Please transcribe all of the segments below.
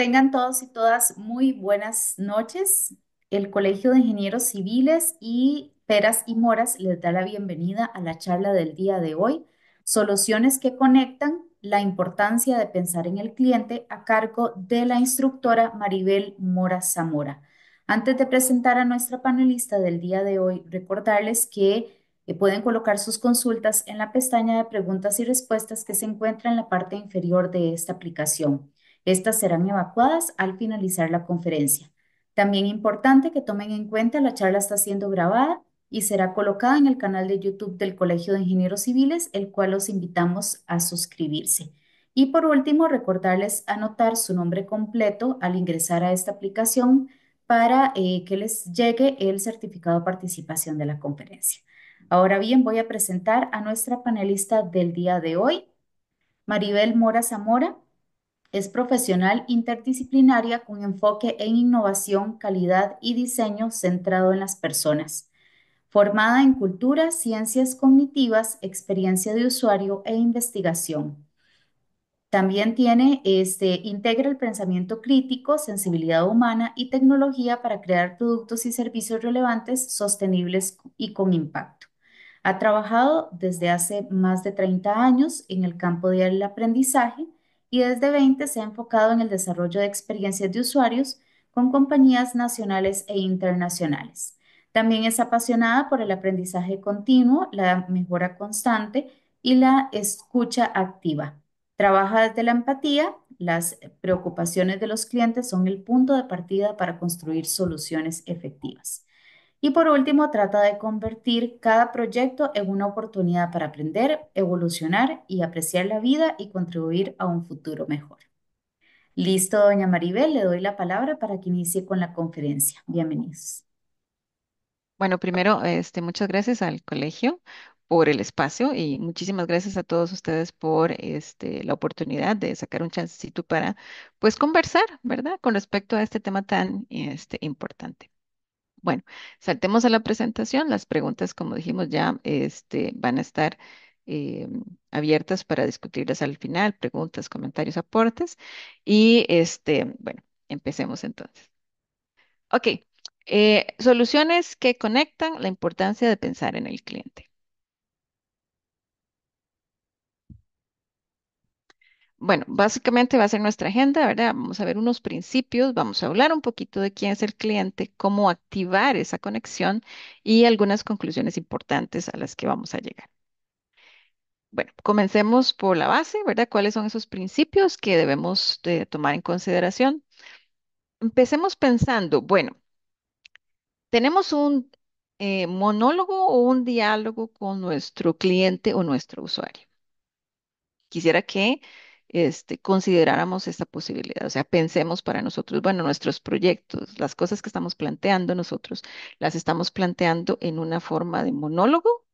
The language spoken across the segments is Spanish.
Tengan todos y todas muy buenas noches. El Colegio de Ingenieros Civiles y Peras y Moras les da la bienvenida a la charla del día de hoy, Soluciones que conectan la importancia de pensar en el cliente a cargo de la instructora Maribel Mora Zamora. Antes de presentar a nuestra panelista del día de hoy, recordarles que pueden colocar sus consultas en la pestaña de preguntas y respuestas que se encuentra en la parte inferior de esta aplicación. Estas serán evacuadas al finalizar la conferencia. También importante que tomen en cuenta la charla está siendo grabada y será colocada en el canal de YouTube del Colegio de Ingenieros Civiles, el cual los invitamos a suscribirse. Y por último, recordarles anotar su nombre completo al ingresar a esta aplicación para que les llegue el certificado de participación de la conferencia. Ahora bien, voy a presentar a nuestra panelista del día de hoy, Maribel Mora Zamora. Es profesional interdisciplinaria con enfoque en innovación, calidad y diseño centrado en las personas. Formada en cultura, ciencias cognitivas, experiencia de usuario e investigación. También integra el pensamiento crítico, sensibilidad humana y tecnología para crear productos y servicios relevantes, sostenibles y con impacto. Ha trabajado desde hace más de 30 años en el campo del aprendizaje y desde 20 se ha enfocado en el desarrollo de experiencias de usuarios con compañías nacionales e internacionales. También es apasionada por el aprendizaje continuo, la mejora constante y la escucha activa. Trabaja desde la empatía, las preocupaciones de los clientes son el punto de partida para construir soluciones efectivas. Y por último, trata de convertir cada proyecto en una oportunidad para aprender, evolucionar y apreciar la vida y contribuir a un futuro mejor. Listo, doña Maribel, le doy la palabra para que inicie con la conferencia. Bienvenidos. Bueno, primero, muchas gracias al colegio por el espacio y muchísimas gracias a todos ustedes por la oportunidad de sacar un chancecito para, pues, conversar, ¿verdad? Con respecto a este tema tan, importante. Bueno, saltemos a la presentación. Las preguntas, como dijimos ya, van a estar eh, abiertas para discutirlas al final, preguntas, comentarios, aportes. Y, bueno, empecemos entonces. Ok, soluciones que conectan la importancia de pensar en el cliente. Bueno, básicamente va a ser nuestra agenda, ¿verdad? Vamos a ver unos principios, vamos a hablar un poquito de quién es el cliente, cómo activar esa conexión y algunas conclusiones importantes a las que vamos a llegar. Bueno, comencemos por la base, ¿verdad? ¿Cuáles son esos principios que debemos de tomar en consideración? Empecemos pensando, bueno, tenemos un monólogo o un diálogo con nuestro cliente o nuestro usuario. Quisiera que consideráramos esta posibilidad, o sea, pensemos para nosotros, bueno, nuestros proyectos, las cosas que estamos planteando nosotros, las estamos planteando en una forma de monólogo,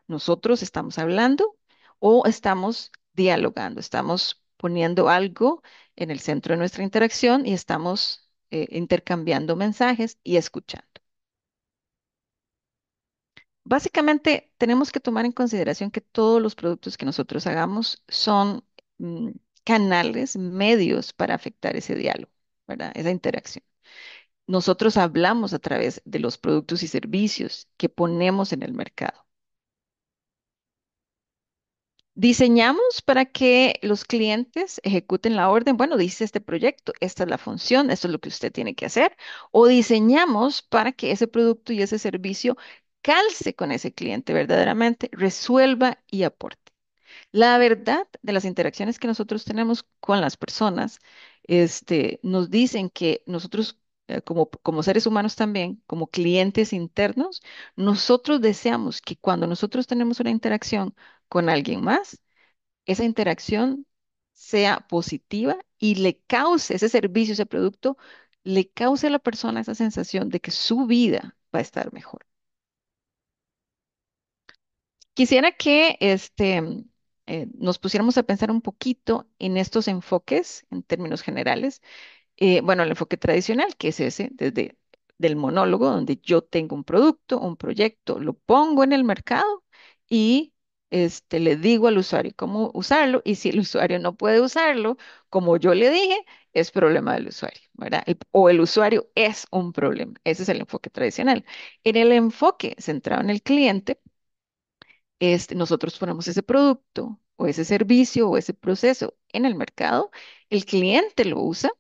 nosotros estamos hablando o estamos dialogando, estamos poniendo algo en el centro de nuestra interacción y estamos intercambiando mensajes y escuchando. Básicamente, tenemos que tomar en consideración que todos los productos que nosotros hagamos son mm, canales, medios para afectar ese diálogo, ¿verdad? Esa interacción. Nosotros hablamos a través de los productos y servicios que ponemos en el mercado. Diseñamos para que los clientes ejecuten la orden. Bueno, dice este proyecto, esta es la función, esto es lo que usted tiene que hacer. O diseñamos para que ese producto y ese servicio calce con ese cliente verdaderamente, resuelva y aporte. La verdad de las interacciones que nosotros tenemos con las personas, nos dicen que nosotros, como seres humanos también, como clientes internos, nosotros deseamos que cuando nosotros tenemos una interacción con alguien más, esa interacción sea positiva y le cause ese servicio, ese producto, le cause a la persona esa sensación de que su vida va a estar mejor. Quisiera que nos pusiéramos a pensar un poquito en estos enfoques en términos generales. Bueno, el enfoque tradicional, que es ese, desde del monólogo, donde yo tengo un producto, un proyecto, lo pongo en el mercado le digo al usuario cómo usarlo y si el usuario no puede usarlo, como yo le dije, es problema del usuario, ¿verdad? O el usuario es un problema. Ese es el enfoque tradicional. En el enfoque centrado en el cliente, nosotros ponemos ese producto o ese servicio o ese proceso en el mercado, el cliente lo usa,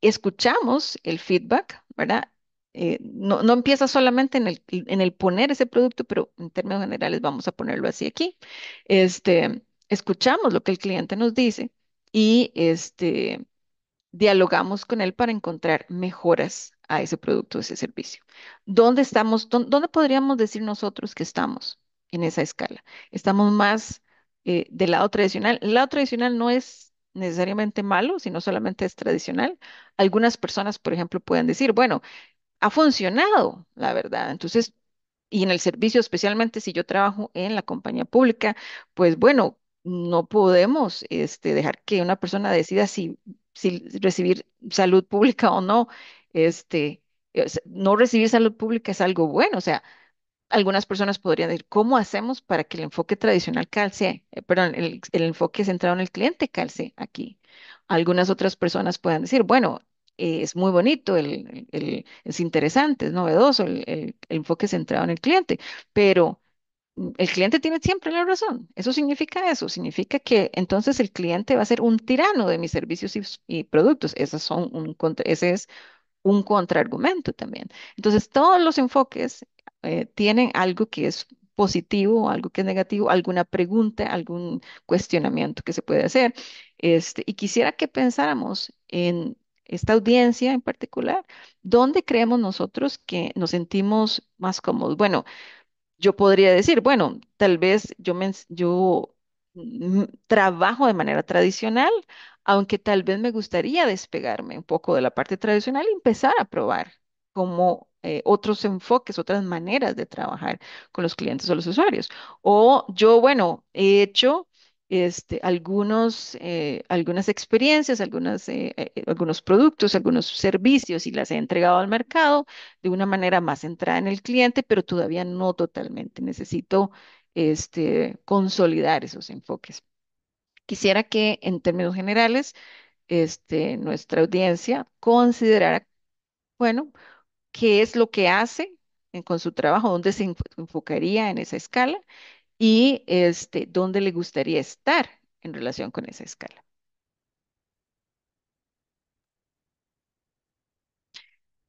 escuchamos el feedback, ¿verdad? No empieza solamente en el poner ese producto, pero en términos generales vamos a ponerlo así aquí. Escuchamos lo que el cliente nos dice y dialogamos con él para encontrar mejoras a ese producto, ese servicio. ¿Dónde estamos? ¿Dónde podríamos decir nosotros que estamos en esa escala? Estamos más del lado tradicional. El lado tradicional no es necesariamente malo, sino solamente es tradicional. Algunas personas, por ejemplo, pueden decir, bueno, ha funcionado, la verdad. Entonces, y en el servicio, especialmente si yo trabajo en la compañía pública, pues bueno, no podemos dejar que una persona decida si recibir salud pública o no. No recibir salud pública es algo bueno. O sea, algunas personas podrían decir, ¿cómo hacemos para que el enfoque tradicional calce, perdón, el enfoque centrado en el cliente calce aquí? Algunas otras personas pueden decir, bueno, es muy bonito, es interesante, es novedoso el enfoque centrado en el cliente, pero el cliente tiene siempre la razón. Eso, significa que entonces el cliente va a ser un tirano de mis servicios y productos. Ese es un contraargumento también. Entonces, todos los enfoques tienen algo que es positivo, algo que es negativo, alguna pregunta, algún cuestionamiento que se puede hacer. Y quisiera que pensáramos en esta audiencia en particular, ¿dónde creemos nosotros que nos sentimos más cómodos? Bueno, yo podría decir, bueno, tal vez yo trabajo de manera tradicional, aunque tal vez me gustaría despegarme un poco de la parte tradicional y empezar a probar como otros enfoques, otras maneras de trabajar con los clientes o los usuarios. O yo, bueno, he hecho algunas experiencias, algunos productos, algunos servicios y las he entregado al mercado de una manera más centrada en el cliente, pero todavía no totalmente. Necesito consolidar esos enfoques. Quisiera que en términos generales, nuestra audiencia considerara, bueno, qué es lo que hace con su trabajo, dónde se enfocaría en esa escala y dónde le gustaría estar en relación con esa escala.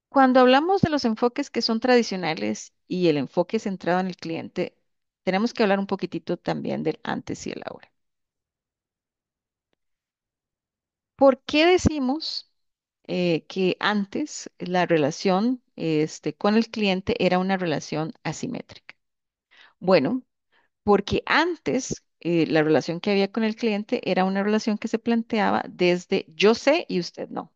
Cuando hablamos de los enfoques que son tradicionales y el enfoque centrado en el cliente, tenemos que hablar un poquitito también del antes y el ahora. ¿Por qué decimos que antes la relación con el cliente era una relación asimétrica? Bueno, porque antes la relación que había con el cliente era una relación que se planteaba desde yo sé y usted no,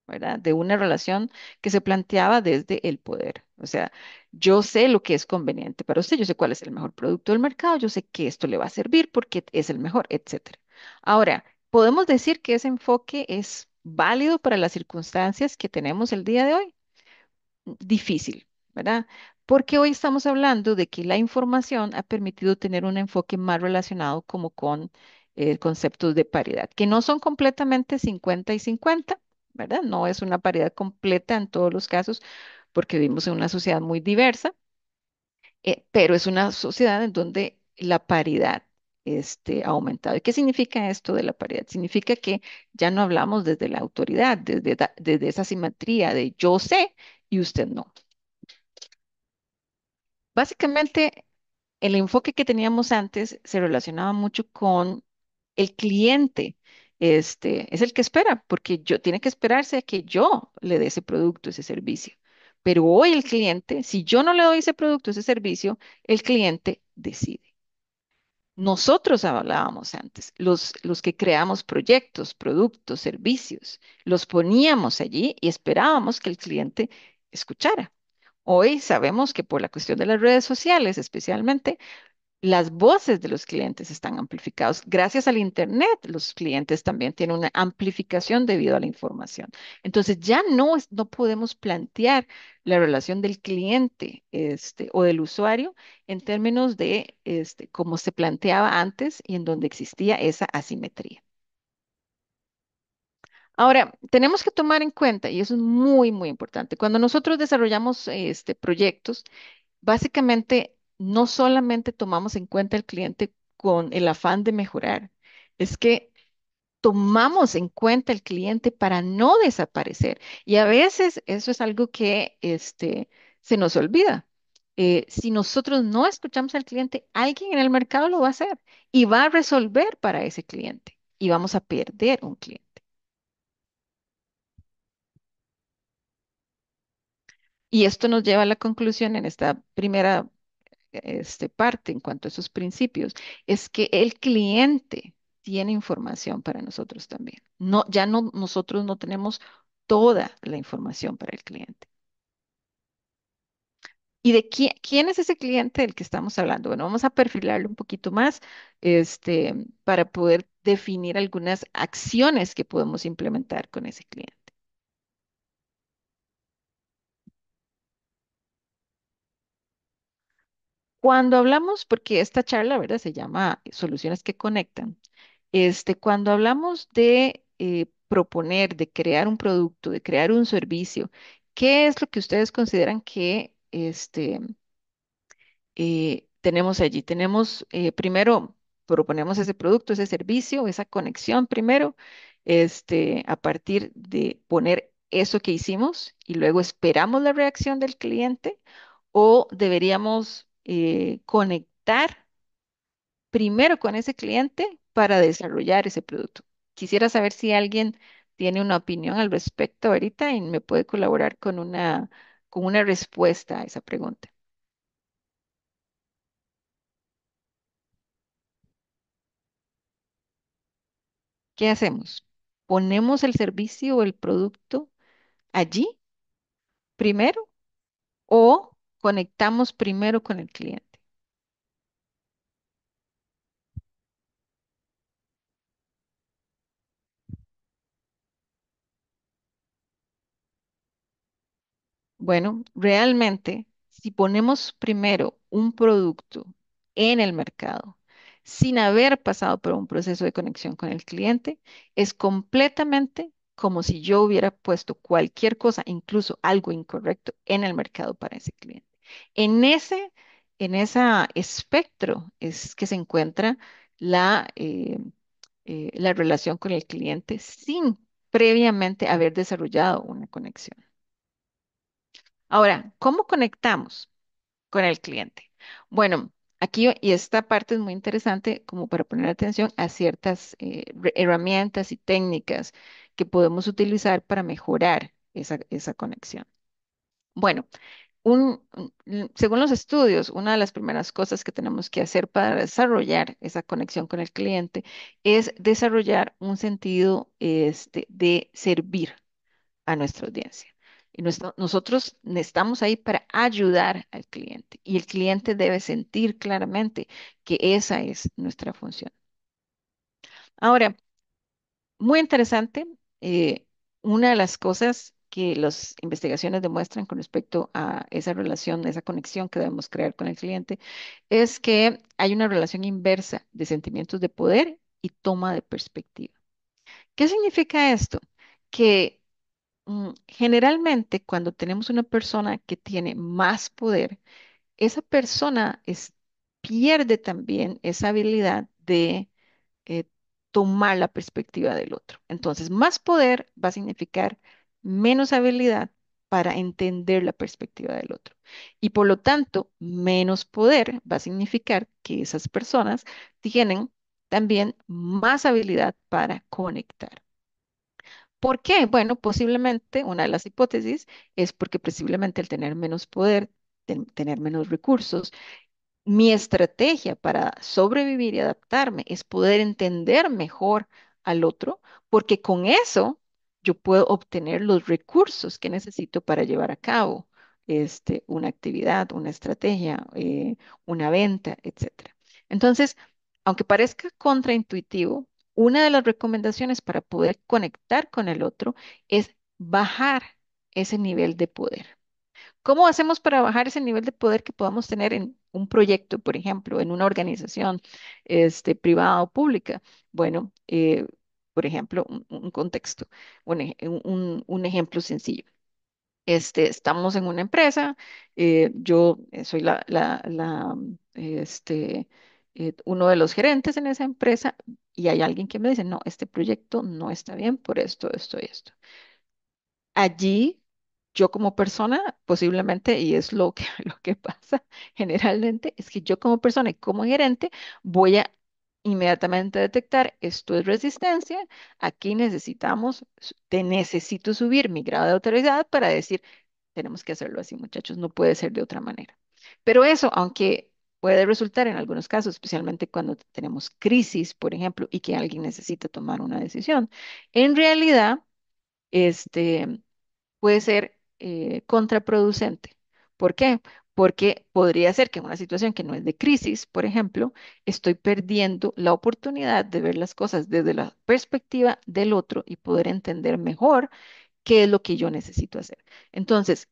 ¿verdad? De una relación que se planteaba desde el poder. O sea, yo sé lo que es conveniente para usted, yo sé cuál es el mejor producto del mercado, yo sé que esto le va a servir porque es el mejor, etcétera. Ahora, podemos decir que ese enfoque es válido para las circunstancias que tenemos el día de hoy. Difícil, ¿verdad? Porque hoy estamos hablando de que la información ha permitido tener un enfoque más relacionado como con conceptos de paridad, que no son completamente 50 y 50, ¿verdad? No es una paridad completa en todos los casos, porque vivimos en una sociedad muy diversa, pero es una sociedad en donde la paridad ha aumentado. ¿Y qué significa esto de la paridad? Significa que ya no hablamos desde la autoridad, desde esa simetría de yo sé y usted no. Básicamente, el enfoque que teníamos antes se relacionaba mucho con el cliente. Es el que espera, porque tiene que esperarse a que yo le dé ese producto, ese servicio. Pero hoy el cliente, si yo no le doy ese producto, ese servicio, el cliente decide. Nosotros hablábamos antes, los que creamos proyectos, productos, servicios, los poníamos allí y esperábamos que el cliente escuchara. Hoy sabemos que por la cuestión de las redes sociales, especialmente, Las voces de los clientes están amplificados. Gracias al Internet, los clientes también tienen una amplificación debido a la información. Entonces, ya no podemos plantear la relación del cliente o del usuario en términos de como se planteaba antes y en donde existía esa asimetría. Ahora, tenemos que tomar en cuenta, y eso es muy, muy importante, cuando nosotros desarrollamos proyectos, básicamente, no solamente tomamos en cuenta al cliente con el afán de mejorar, es que tomamos en cuenta al cliente para no desaparecer. Y a veces eso es algo que se nos olvida. Si nosotros no escuchamos al cliente, alguien en el mercado lo va a hacer y va a resolver para ese cliente y vamos a perder un cliente. Y esto nos lleva a la conclusión en esta primera parte en cuanto a esos principios, es que el cliente tiene información para nosotros también. No, ya no, nosotros no tenemos toda la información para el cliente. ¿Y de quién es ese cliente del que estamos hablando? Bueno, vamos a perfilarlo un poquito más, para poder definir algunas acciones que podemos implementar con ese cliente. Cuando hablamos, porque esta charla, ¿verdad? Se llama Soluciones que Conectan. Cuando hablamos de proponer, de crear un producto, de crear un servicio, ¿qué es lo que ustedes consideran que tenemos allí? Tenemos, primero, proponemos ese producto, ese servicio, esa conexión primero, a partir de poner eso que hicimos y luego esperamos la reacción del cliente o deberíamos conectar primero con ese cliente para desarrollar ese producto. Quisiera saber si alguien tiene una opinión al respecto ahorita y me puede colaborar con una respuesta a esa pregunta. ¿Qué hacemos? ¿Ponemos el servicio o el producto allí primero o conectamos primero con el cliente? Bueno, realmente, si ponemos primero un producto en el mercado sin haber pasado por un proceso de conexión con el cliente, es completamente como si yo hubiera puesto cualquier cosa, incluso algo incorrecto, en el mercado para ese cliente. En ese, en esa espectro es que se encuentra la relación con el cliente sin previamente haber desarrollado una conexión. Ahora, ¿cómo conectamos con el cliente? Bueno, aquí y esta parte es muy interesante como para poner atención a ciertas herramientas y técnicas que podemos utilizar para mejorar esa conexión. Bueno, según los estudios, una de las primeras cosas que tenemos que hacer para desarrollar esa conexión con el cliente es desarrollar un sentido de servir a nuestra audiencia. Y nosotros estamos ahí para ayudar al cliente y el cliente debe sentir claramente que esa es nuestra función. Ahora, muy interesante, una de las cosas que las investigaciones demuestran con respecto a esa relación, esa conexión que debemos crear con el cliente, es que hay una relación inversa de sentimientos de poder y toma de perspectiva. ¿Qué significa esto? Que generalmente, cuando tenemos una persona que tiene más poder, esa persona pierde también esa habilidad de eh, tomar la perspectiva del otro. Entonces, más poder va a significar menos habilidad para entender la perspectiva del otro. Y por lo tanto, menos poder va a significar que esas personas tienen también más habilidad para conectar. ¿Por qué? Bueno, posiblemente una de las hipótesis es porque posiblemente al tener menos poder, tener menos recursos, mi estrategia para sobrevivir y adaptarme es poder entender mejor al otro, porque con eso yo puedo obtener los recursos que necesito para llevar a cabo una actividad, una estrategia, una venta, etcétera. Entonces, aunque parezca contraintuitivo, una de las recomendaciones para poder conectar con el otro es bajar ese nivel de poder. ¿Cómo hacemos para bajar ese nivel de poder que podamos tener en un proyecto, por ejemplo, en una organización privada o pública? Bueno, por ejemplo, un contexto, un ejemplo sencillo. Estamos en una empresa, yo soy uno de los gerentes en esa empresa y hay alguien que me dice, no, este proyecto no está bien por esto, esto y esto. Allí, yo como persona, posiblemente, y es lo que, lo que pasa generalmente, es que yo como persona y como gerente voy a inmediatamente detectar esto es resistencia, aquí necesitamos, te necesito subir mi grado de autoridad para decir, tenemos que hacerlo así, muchachos, no puede ser de otra manera. Pero eso, aunque puede resultar en algunos casos, especialmente cuando tenemos crisis, por ejemplo, y que alguien necesita tomar una decisión, en realidad, este puede ser contraproducente. ¿Por qué? Porque podría ser que en una situación que no es de crisis, por ejemplo, estoy perdiendo la oportunidad de ver las cosas desde la perspectiva del otro y poder entender mejor qué es lo que yo necesito hacer. Entonces,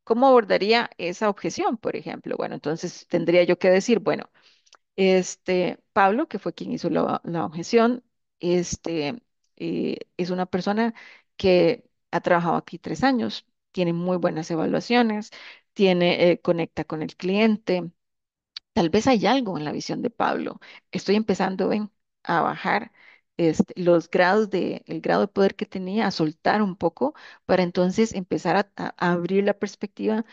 cómo abordaría esa objeción, por ejemplo? Bueno, entonces tendría yo que decir, bueno, Pablo, que fue quien hizo la objeción, es una persona que ha trabajado aquí 3 años, tiene muy buenas evaluaciones, conecta con el cliente. Tal vez hay algo en la visión de Pablo. Estoy empezando, ven, a bajar el grado de poder que tenía, a soltar un poco, para entonces empezar a abrir la perspectiva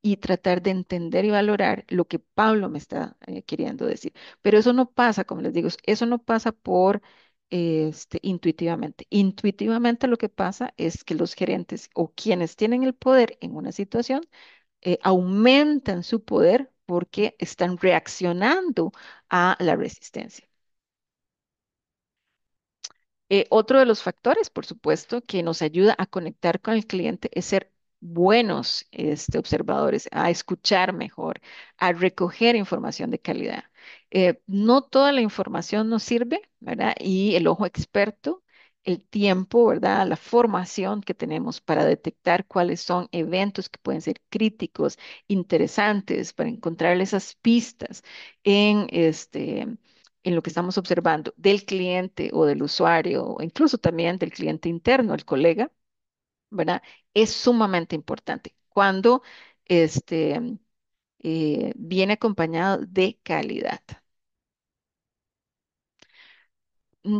y tratar de entender y valorar lo que Pablo me está queriendo decir. Pero eso no pasa, como les digo, eso no pasa por intuitivamente. Intuitivamente lo que pasa es que los gerentes o quienes tienen el poder en una situación aumentan su poder porque están reaccionando a la resistencia. Otro de los factores, por supuesto, que nos ayuda a conectar con el cliente es ser buenos observadores, a escuchar mejor, a recoger información de calidad. No toda la información nos sirve, ¿verdad? Y el ojo experto, el tiempo, ¿verdad? La formación que tenemos para detectar cuáles son eventos que pueden ser críticos, interesantes, para encontrar esas pistas en en lo que estamos observando del cliente o del usuario, o incluso también del cliente interno, el colega, ¿verdad? Es sumamente importante cuando este, viene acompañado de calidad.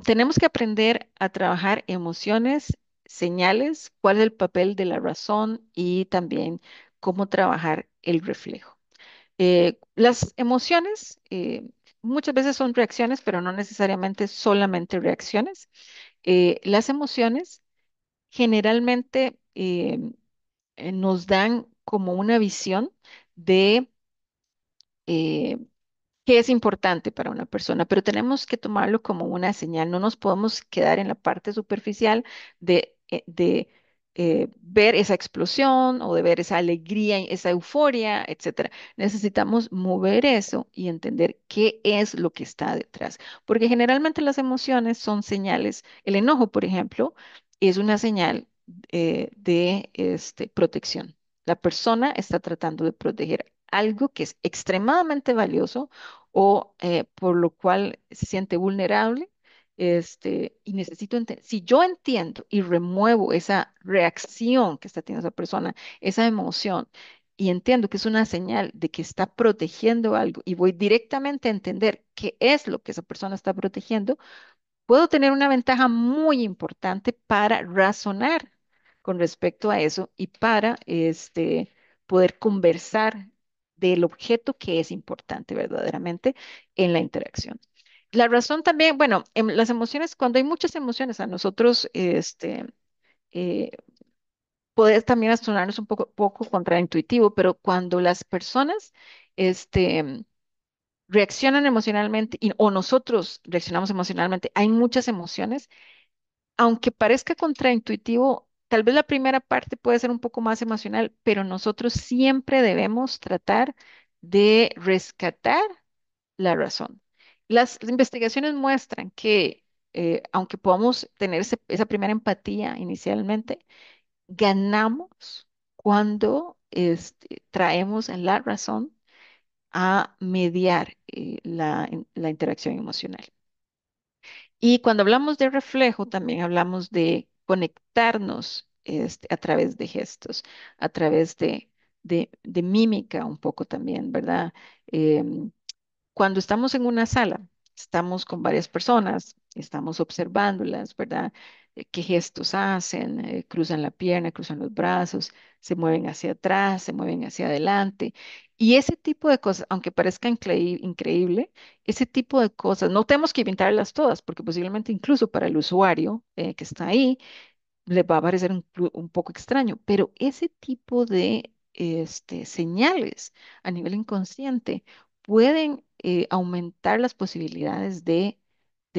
Tenemos que aprender a trabajar emociones, señales, cuál es el papel de la razón y también cómo trabajar el reflejo. Las emociones muchas veces son reacciones, pero no necesariamente solamente reacciones. Las emociones generalmente nos dan como una visión de eh, qué es importante para una persona, pero tenemos que tomarlo como una señal. No nos podemos quedar en la parte superficial de ver esa explosión o de ver esa alegría, esa euforia, etcétera. Necesitamos mover eso y entender qué es lo que está detrás, porque generalmente las emociones son señales. El enojo, por ejemplo, es una señal de protección. La persona está tratando de proteger algo que es extremadamente valioso o por lo cual se siente vulnerable, y necesito entender, si yo entiendo y remuevo esa reacción que está teniendo esa persona, esa emoción, y entiendo que es una señal de que está protegiendo algo y voy directamente a entender qué es lo que esa persona está protegiendo, puedo tener una ventaja muy importante para razonar con respecto a eso y para poder conversar del objeto que es importante verdaderamente en la interacción. La razón también, bueno, en las emociones, cuando hay muchas emociones, a nosotros eh, puede también sonarnos un poco contraintuitivo, pero cuando las personas este, reaccionan emocionalmente o nosotros reaccionamos emocionalmente, hay muchas emociones aunque parezca contraintuitivo, tal vez la primera parte puede ser un poco más emocional, pero nosotros siempre debemos tratar de rescatar la razón. Las investigaciones muestran que aunque podamos tener esa primera empatía inicialmente, ganamos cuando traemos la razón a mediar la interacción emocional. Y cuando hablamos de reflejo, también hablamos de conectarnos a través de gestos, a través de mímica un poco también, ¿verdad? Em, Cuando estamos en una sala, estamos con varias personas, estamos observándolas, ¿verdad? ¿Qué gestos hacen? Cruzan la pierna, cruzan los brazos, se mueven hacia atrás, se mueven hacia adelante. Y ese tipo de cosas, aunque parezca increíble, ese tipo de cosas, no tenemos que inventarlas todas, porque posiblemente incluso para el usuario que está ahí, le va a parecer un poco extraño, pero ese tipo de señales a nivel inconsciente pueden aumentar las posibilidades de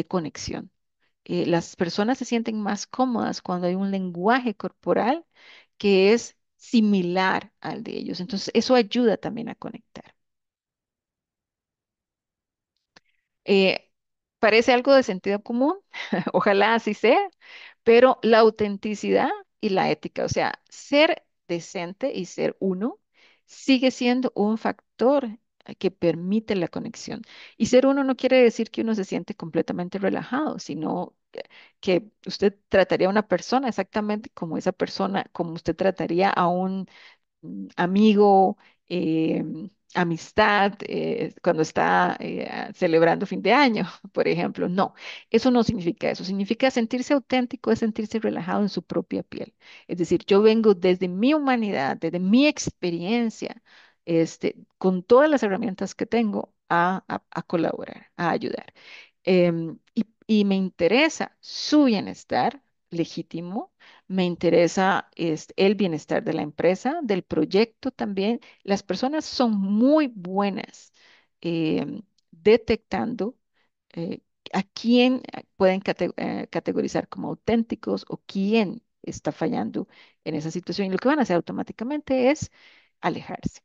conexión. Las personas se sienten más cómodas cuando hay un lenguaje corporal que es similar al de ellos. Entonces, eso ayuda también a conectar. Eh, Parece algo de sentido común, ojalá así sea, pero la autenticidad y la ética, o sea, ser decente y ser uno, sigue siendo un factor que permite la conexión. Y ser uno no quiere decir que uno se siente completamente relajado, sino que usted trataría a una persona exactamente como esa persona, como usted trataría a un amigo, eh, amistad, cuando está celebrando fin de año, por ejemplo. No, eso no significa eso. Significa sentirse auténtico, es sentirse relajado en su propia piel. Es decir, yo vengo desde mi humanidad, desde mi experiencia, con todas las herramientas que tengo a colaborar, a ayudar. Y me interesa su bienestar legítimo, me interesa el bienestar de la empresa, del proyecto también. Las personas son muy buenas detectando eh, a quién pueden categorizar como auténticos o quién está fallando en esa situación. Y lo que van a hacer automáticamente es alejarse.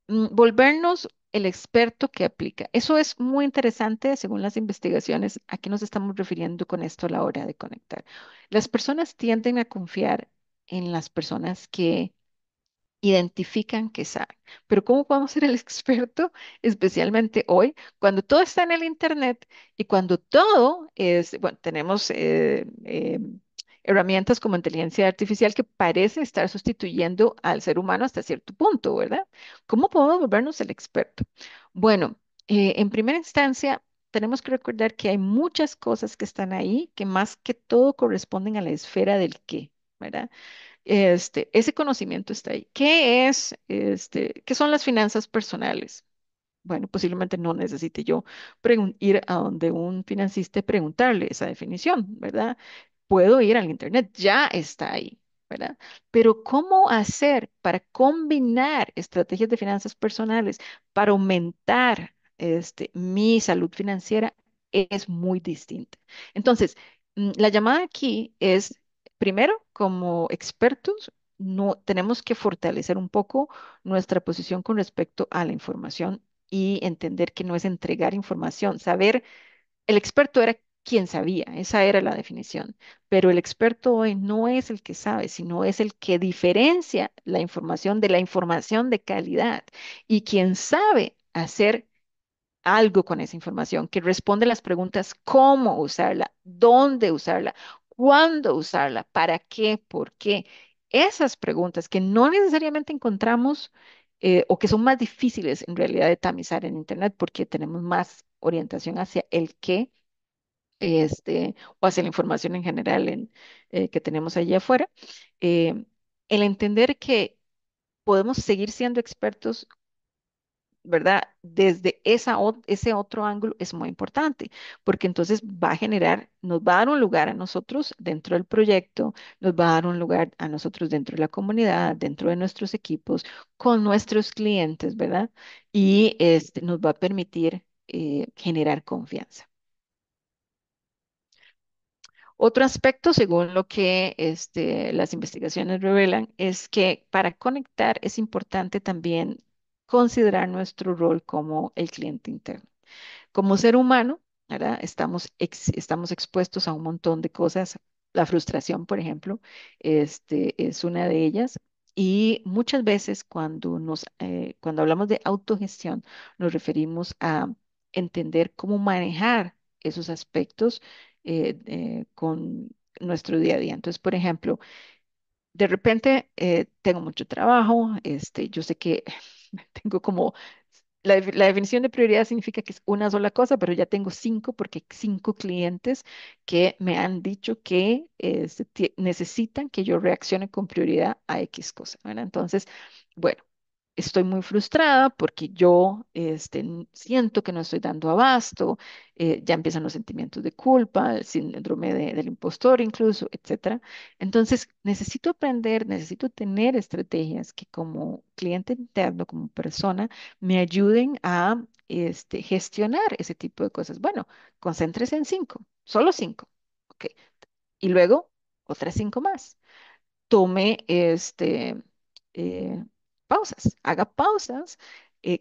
Volvernos el experto que aplica. Eso es muy interesante según las investigaciones. ¿A qué nos estamos refiriendo con esto a la hora de conectar? Las personas tienden a confiar en las personas que identifican que saben. Pero ¿cómo podemos ser el experto? Especialmente hoy, cuando todo está en el Internet y cuando todo es, bueno, tenemos herramientas como inteligencia artificial que parece estar sustituyendo al ser humano hasta cierto punto, ¿verdad? ¿Cómo podemos volvernos el experto? Bueno, en primera instancia, tenemos que recordar que hay muchas cosas que están ahí que más que todo corresponden a la esfera del qué, ¿verdad? Ese conocimiento está ahí. ¿Qué son las finanzas personales? Bueno, posiblemente no necesite yo ir a donde un financista y preguntarle esa definición, ¿verdad? Puedo ir al internet, ya está ahí, ¿verdad? Pero ¿cómo hacer para combinar estrategias de finanzas personales para aumentar mi salud financiera? Es muy distinta. Entonces, la llamada aquí es, primero, como expertos, no, tenemos que fortalecer un poco nuestra posición con respecto a la información y entender que no es entregar información, saber, el experto era quien sabía, esa era la definición, pero el experto hoy no es el que sabe, sino es el que diferencia la información de la información de calidad y quien sabe hacer algo con esa información, que responde las preguntas cómo usarla, dónde usarla, cuándo usarla, para qué, por qué. Esas preguntas que no necesariamente encontramos o que son más difíciles en realidad de tamizar en Internet porque tenemos más orientación hacia el qué, o hacia la información en general que tenemos allí afuera. eh, el entender que podemos seguir siendo expertos, ¿verdad? Desde ese otro ángulo es muy importante, porque entonces va a generar, nos va a dar un lugar a nosotros dentro del proyecto, nos va a dar un lugar a nosotros dentro de la comunidad, dentro de nuestros equipos, con nuestros clientes, ¿verdad? Y nos va a permitir generar confianza. Otro aspecto, según lo que las investigaciones revelan, es que para conectar es importante también considerar nuestro rol como el cliente interno. Como ser humano, ¿verdad? Estamos expuestos a un montón de cosas. La frustración, por ejemplo, es una de ellas. Y muchas veces cuando hablamos de autogestión, nos referimos a entender cómo manejar esos aspectos con nuestro día a día. Entonces, por ejemplo, de repente tengo mucho trabajo, yo sé que tengo como la definición de prioridad significa que es una sola cosa, pero ya tengo cinco porque cinco clientes que me han dicho que necesitan que yo reaccione con prioridad a X cosa, ¿verdad? Entonces, bueno, estoy muy frustrada porque yo siento que no estoy dando abasto, ya empiezan los sentimientos de culpa, el síndrome del impostor incluso, etcétera. Entonces, necesito aprender, necesito tener estrategias que como cliente interno, como persona, me ayuden a gestionar ese tipo de cosas. Bueno, concéntrese en cinco, solo cinco. Ok. Y luego otras cinco más. Tome eh, pausas, haga pausas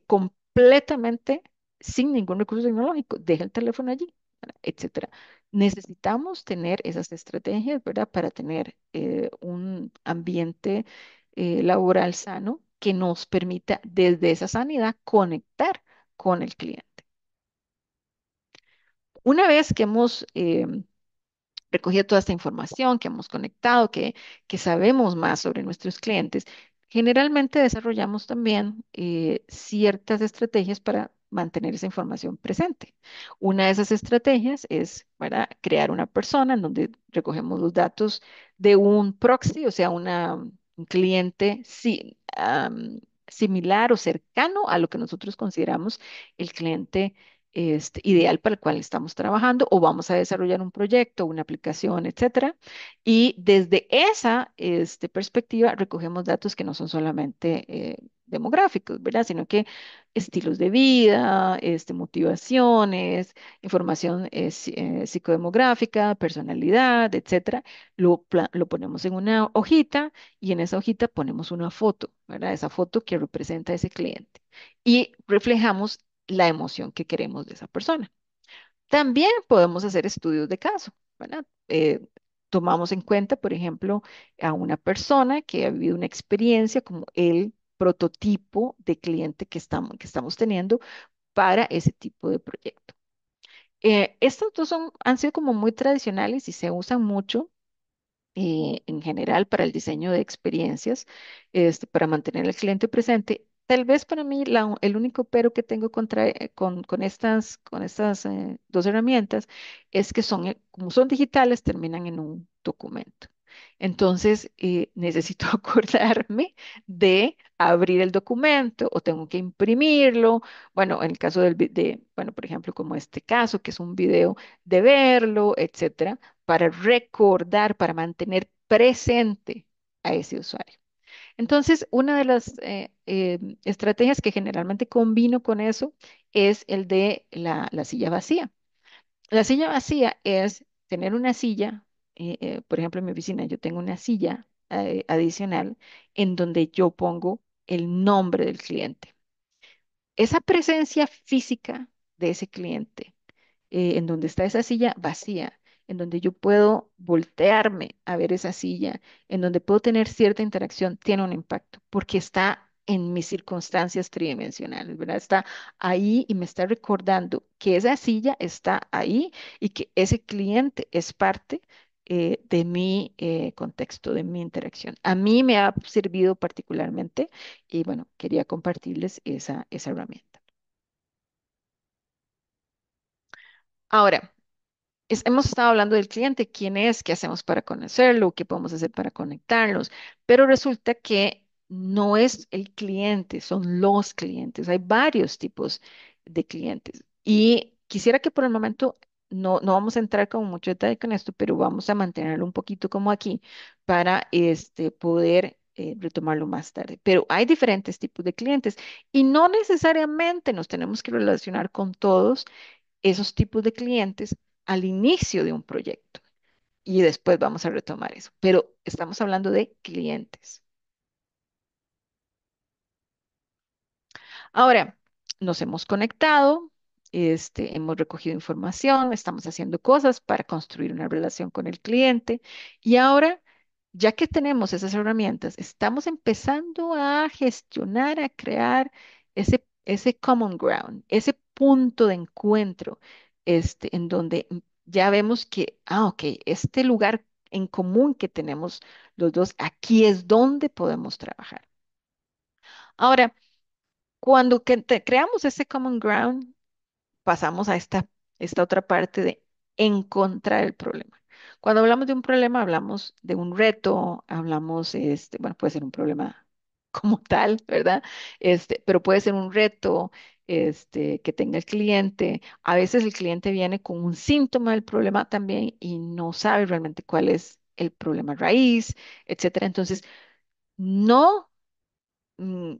completamente sin ningún recurso tecnológico. Deja el teléfono allí, ¿verdad? Etcétera. Necesitamos tener esas estrategias, ¿verdad? Para tener un ambiente laboral sano que nos permita desde esa sanidad conectar con el cliente. Una vez que hemos recogido toda esta información, que hemos conectado, que sabemos más sobre nuestros clientes, generalmente desarrollamos también ciertas estrategias para mantener esa información presente. Una de esas estrategias es para crear una persona en donde recogemos los datos de un proxy, o sea, un cliente similar o cercano a lo que nosotros consideramos el cliente ideal para el cual estamos trabajando o vamos a desarrollar un proyecto, una aplicación, etcétera. Y desde esa perspectiva recogemos datos que no son solamente demográficos, ¿verdad? Sino que estilos de vida, motivaciones, información psicodemográfica, personalidad, etcétera. Lo ponemos en una hojita y en esa hojita ponemos una foto, ¿verdad? Esa foto que representa a ese cliente. Y reflejamos la emoción que queremos de esa persona. También podemos hacer estudios de caso, ¿verdad? Tomamos en cuenta, por ejemplo, a una persona que ha vivido una experiencia como el prototipo de cliente que estamos teniendo para ese tipo de proyecto. Estos dos han sido como muy tradicionales y se usan mucho en general para el diseño de experiencias, para mantener al cliente presente. Tal vez para mí el único pero que tengo con estas dos herramientas es que como son digitales, terminan en un documento. Entonces, necesito acordarme de abrir el documento o tengo que imprimirlo. Bueno, en el caso bueno, por ejemplo, como este caso, que es un video, de verlo, etcétera, para recordar, para mantener presente a ese usuario. Entonces, una de las estrategias que generalmente combino con eso es el de la silla vacía. La silla vacía es tener una silla, por ejemplo, en mi oficina yo tengo una silla adicional en donde yo pongo el nombre del cliente. Esa presencia física de ese cliente en donde está esa silla vacía, en donde yo puedo voltearme a ver esa silla, en donde puedo tener cierta interacción, tiene un impacto, porque está en mis circunstancias tridimensionales, ¿verdad? Está ahí y me está recordando que esa silla está ahí y que ese cliente es parte de mi contexto, de mi interacción. A mí me ha servido particularmente y bueno, quería compartirles esa herramienta. Ahora, hemos estado hablando del cliente, quién es, qué hacemos para conocerlo, qué podemos hacer para conectarnos, pero resulta que no es el cliente, son los clientes. Hay varios tipos de clientes. Y quisiera que por el momento no vamos a entrar con mucho detalle con esto, pero vamos a mantenerlo un poquito como aquí para poder retomarlo más tarde. Pero hay diferentes tipos de clientes y no necesariamente nos tenemos que relacionar con todos esos tipos de clientes al inicio de un proyecto y después vamos a retomar eso. Pero estamos hablando de clientes. Ahora, nos hemos conectado, hemos recogido información, estamos haciendo cosas para construir una relación con el cliente y ahora, ya que tenemos esas herramientas, estamos empezando a gestionar, a crear ese common ground, ese punto de encuentro, en donde ya vemos que, ok, este lugar en común que tenemos los dos, aquí es donde podemos trabajar. Ahora, cuando creamos ese common ground, pasamos a esta otra parte de encontrar el problema. Cuando hablamos de un problema, hablamos de un reto, hablamos, bueno, puede ser un problema como tal, ¿verdad? Pero puede ser un reto, que tenga el cliente. A veces el cliente viene con un síntoma del problema también y no sabe realmente cuál es el problema raíz, etcétera. Entonces, no mm,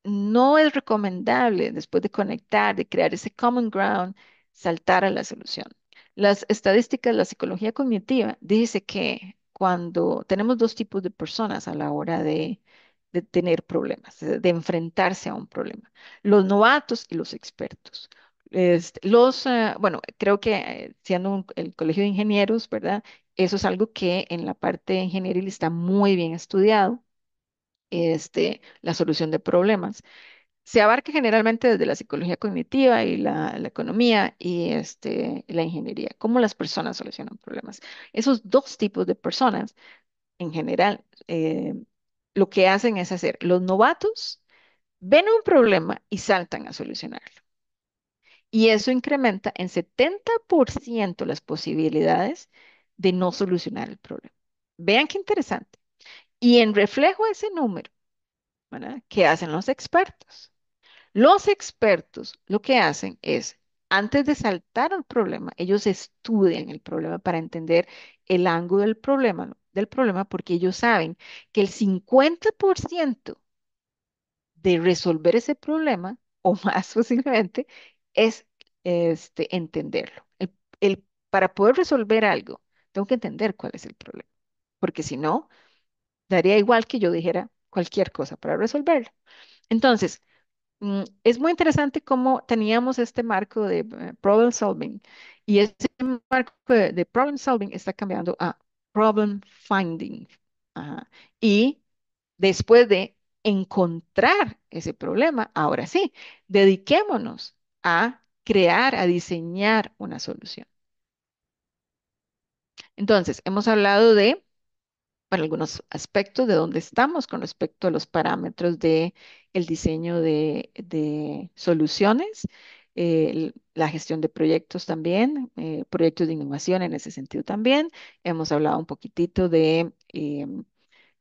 no es recomendable después de conectar, de crear ese common ground, saltar a la solución. Las estadísticas de la psicología cognitiva dice que cuando tenemos dos tipos de personas a la hora de tener problemas, de enfrentarse a un problema, los novatos y los expertos. Bueno, creo que siendo el colegio de ingenieros, ¿verdad? Eso es algo que en la parte ingenieril está muy bien estudiado, la solución de problemas. Se abarca generalmente desde la psicología cognitiva y la economía y la ingeniería, cómo las personas solucionan problemas. Esos dos tipos de personas, en general, lo que hacen es hacer, los novatos ven un problema y saltan a solucionarlo. Y eso incrementa en 70% las posibilidades de no solucionar el problema. Vean qué interesante. Y en reflejo a ese número, ¿verdad? ¿Qué hacen los expertos? Los expertos lo que hacen es, antes de saltar al problema, ellos estudian el problema para entender el ángulo del problema, ¿no? Del problema, porque ellos saben que el 50% de resolver ese problema, o más posiblemente, es entenderlo. Para poder resolver algo, tengo que entender cuál es el problema, porque si no, daría igual que yo dijera cualquier cosa para resolverlo. Entonces, es muy interesante cómo teníamos este marco de problem solving y este marco de problem solving está cambiando a problem finding. Ajá. Y después de encontrar ese problema, ahora sí, dediquémonos a crear, a diseñar una solución. Entonces, hemos hablado de para algunos aspectos de dónde estamos con respecto a los parámetros de el diseño de soluciones, la gestión de proyectos también, proyectos de innovación en ese sentido también. Hemos hablado un poquitito de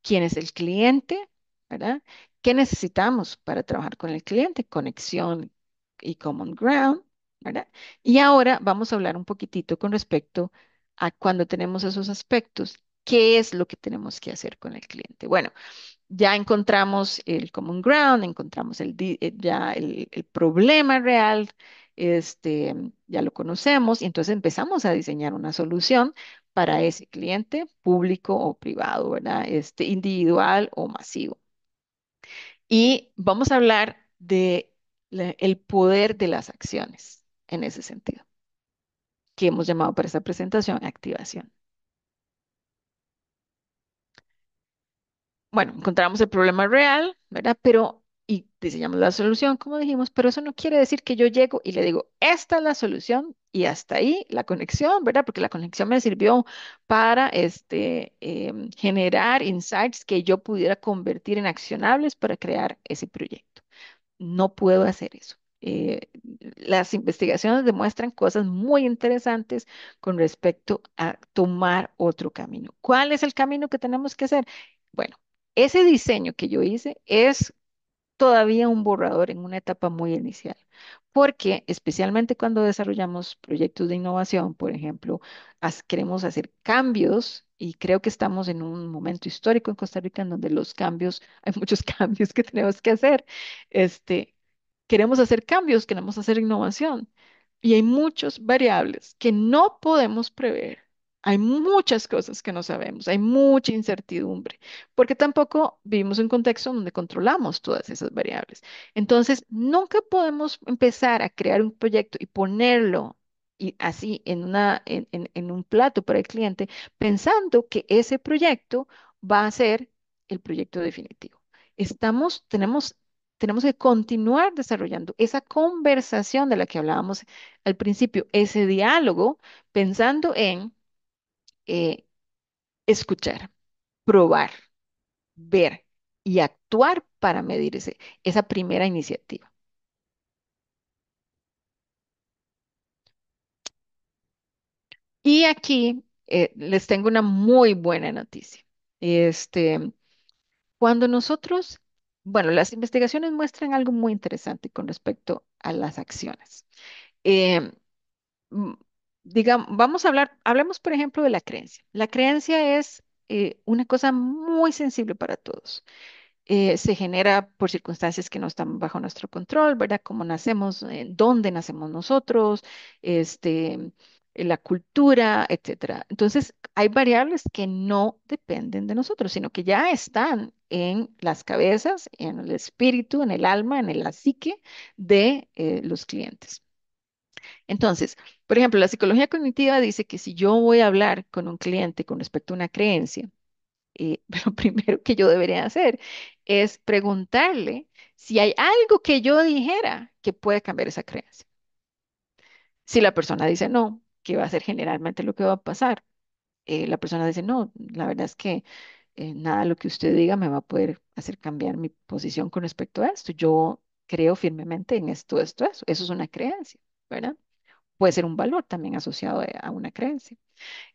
quién es el cliente, ¿verdad? ¿Qué necesitamos para trabajar con el cliente? Conexión y common ground, ¿verdad? Y ahora vamos a hablar un poquitito con respecto a cuando tenemos esos aspectos, ¿qué es lo que tenemos que hacer con el cliente? Bueno, ya encontramos el common ground, encontramos ya el problema real, ya lo conocemos y entonces empezamos a diseñar una solución para ese cliente público o privado, ¿verdad? Individual o masivo. Y vamos a hablar de el poder de las acciones en ese sentido, que hemos llamado para esta presentación activación. Bueno, encontramos el problema real, ¿verdad? Y diseñamos la solución, como dijimos, pero eso no quiere decir que yo llego y le digo, esta es la solución y hasta ahí la conexión, ¿verdad? Porque la conexión me sirvió para generar insights que yo pudiera convertir en accionables para crear ese proyecto. No puedo hacer eso. Las investigaciones demuestran cosas muy interesantes con respecto a tomar otro camino. ¿Cuál es el camino que tenemos que hacer? Bueno, ese diseño que yo hice es todavía un borrador en una etapa muy inicial, porque especialmente cuando desarrollamos proyectos de innovación, por ejemplo, queremos hacer cambios y creo que estamos en un momento histórico en Costa Rica en donde los cambios, hay muchos cambios que tenemos que hacer. Este, queremos hacer cambios, queremos hacer innovación y hay muchas variables que no podemos prever Hay muchas cosas que no sabemos, hay mucha incertidumbre, porque tampoco vivimos en un contexto donde controlamos todas esas variables. Entonces, nunca podemos empezar a crear un proyecto y ponerlo y así en un plato para el cliente, pensando que ese proyecto va a ser el proyecto definitivo. Tenemos que continuar desarrollando esa conversación de la que hablábamos al principio, ese diálogo, pensando en eh, escuchar, probar, ver y actuar para medir esa primera iniciativa. Y aquí les tengo una muy buena noticia. Este, cuando nosotros, bueno, las investigaciones muestran algo muy interesante con respecto a las acciones. Eh, mm, vamos a hablar, hablemos por ejemplo de la creencia. La creencia es una cosa muy sensible para todos. Se genera por circunstancias que no están bajo nuestro control, ¿verdad? Cómo nacemos, dónde nacemos nosotros, este, la cultura, etcétera. Entonces, hay variables que no dependen de nosotros, sino que ya están en las cabezas, en el espíritu, en el alma, en la psique de los clientes. Entonces, por ejemplo, la psicología cognitiva dice que si yo voy a hablar con un cliente con respecto a una creencia, lo primero que yo debería hacer es preguntarle si hay algo que yo dijera que puede cambiar esa creencia. Si la persona dice no, que va a ser generalmente lo que va a pasar, la persona dice no, la verdad es que nada de lo que usted diga me va a poder hacer cambiar mi posición con respecto a esto. Yo creo firmemente en esto, esto, eso. Eso es una creencia, ¿verdad? Puede ser un valor también asociado a una creencia.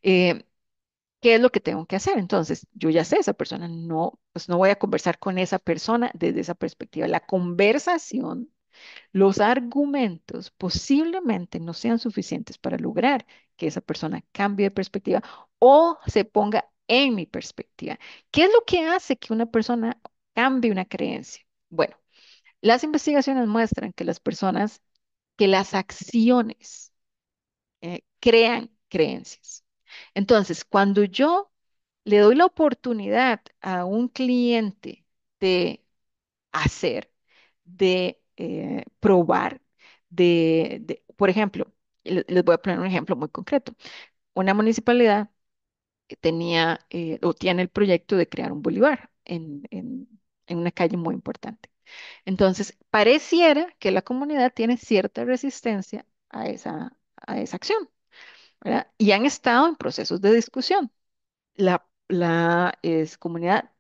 Eh, ¿Qué es lo que tengo que hacer? Entonces, yo ya sé, esa persona no, pues no voy a conversar con esa persona desde esa perspectiva. La conversación, los argumentos posiblemente no sean suficientes para lograr que esa persona cambie de perspectiva o se ponga en mi perspectiva. ¿Qué es lo que hace que una persona cambie una creencia? Bueno, las investigaciones muestran que las personas, que las acciones crean creencias. Entonces, cuando yo le doy la oportunidad a un cliente de hacer, de probar, por ejemplo, les voy a poner un ejemplo muy concreto. Una municipalidad tenía o tiene el proyecto de crear un bulevar en una calle muy importante. Entonces, pareciera que la comunidad tiene cierta resistencia a esa acción, ¿verdad? Y han estado en procesos de discusión. La comunidad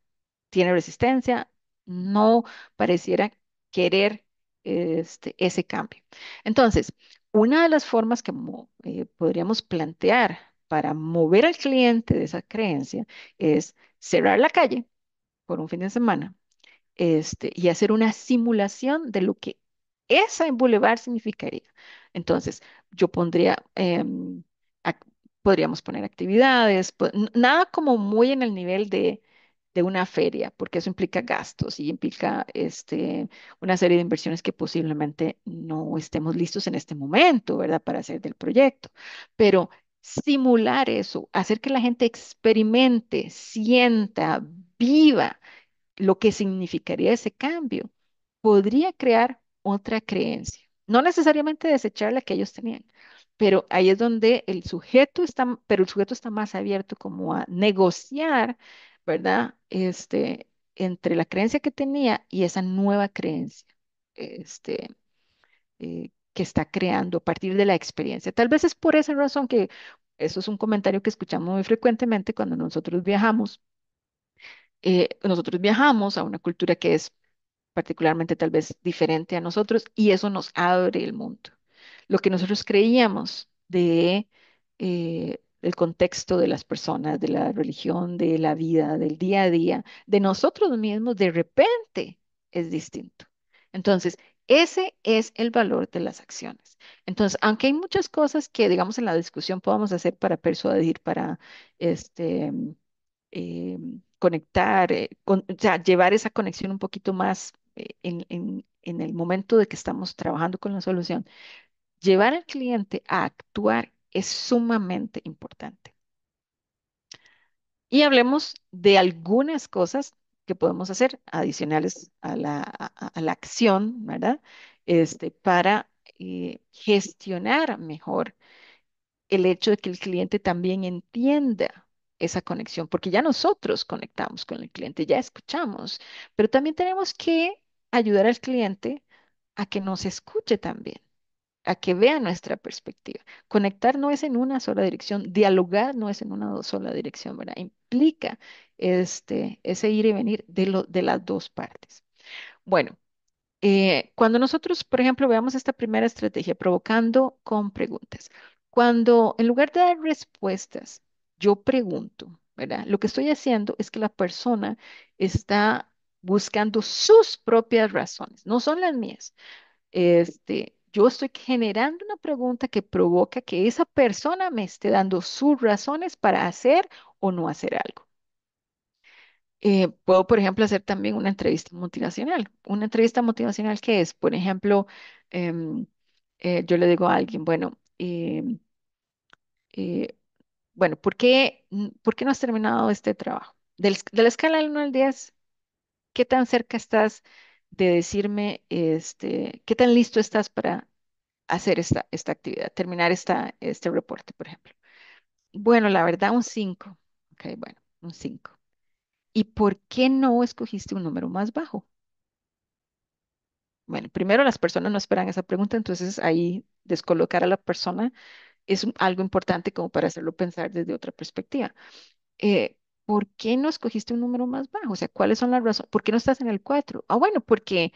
tiene resistencia, no pareciera querer ese cambio. Entonces, una de las formas que podríamos plantear para mover al cliente de esa creencia es cerrar la calle por un fin de semana y hacer una simulación de lo que esa bulevar significaría. Entonces, yo pondría, ac- podríamos poner actividades, nada como muy en el nivel de una feria, porque eso implica gastos y implica una serie de inversiones que posiblemente no estemos listos en este momento, ¿verdad? Para hacer del proyecto. Pero simular eso, hacer que la gente experimente, sienta, viva lo que significaría ese cambio, podría crear otra creencia. No necesariamente desechar la que ellos tenían, pero ahí es donde pero el sujeto está más abierto como a negociar, ¿verdad? Entre la creencia que tenía y esa nueva creencia, que está creando a partir de la experiencia. Tal vez es por esa razón que eso es un comentario que escuchamos muy frecuentemente cuando nosotros viajamos a una cultura que es particularmente tal vez diferente a nosotros, y eso nos abre el mundo. Lo que nosotros creíamos del contexto de las personas, de la religión, de la vida, del día a día, de nosotros mismos, de repente es distinto. Entonces, ese es el valor de las acciones. Entonces, aunque hay muchas cosas que, digamos, en la discusión podamos hacer para persuadir, para este, conectar, o sea, llevar esa conexión un poquito más en el momento de que estamos trabajando con la solución. Llevar al cliente a actuar es sumamente importante. Y hablemos de algunas cosas que podemos hacer adicionales a la acción, ¿verdad? Para gestionar mejor el hecho de que el cliente también entienda esa conexión, porque ya nosotros conectamos con el cliente, ya escuchamos, pero también tenemos que ayudar al cliente a que nos escuche también, a que vea nuestra perspectiva. Conectar no es en una sola dirección, dialogar no es en una sola dirección, ¿verdad? Implica ese ir y venir de las dos partes. Bueno, cuando nosotros, por ejemplo, veamos esta primera estrategia, provocando con preguntas, cuando en lugar de dar respuestas, yo pregunto, ¿verdad? Lo que estoy haciendo es que la persona está buscando sus propias razones, no son las mías. Yo estoy generando una pregunta que provoca que esa persona me esté dando sus razones para hacer o no hacer algo. Puedo, por ejemplo, hacer también una entrevista motivacional. Una entrevista motivacional que es, por ejemplo, em, yo le digo a alguien, bueno, eh, bueno, por qué no has terminado este trabajo? De la escala del 1 al 10, ¿qué tan cerca estás de decirme, qué tan listo estás para hacer esta actividad, terminar este reporte, por ejemplo? Bueno, la verdad, un 5. Ok, bueno, un 5. ¿Y por qué no escogiste un número más bajo? Bueno, primero las personas no esperan esa pregunta, entonces ahí descolocar a la persona es algo importante como para hacerlo pensar desde otra perspectiva. ¿Por qué no escogiste un número más bajo? O sea, ¿cuáles son las razones? ¿Por qué no estás en el 4? Ah, bueno, porque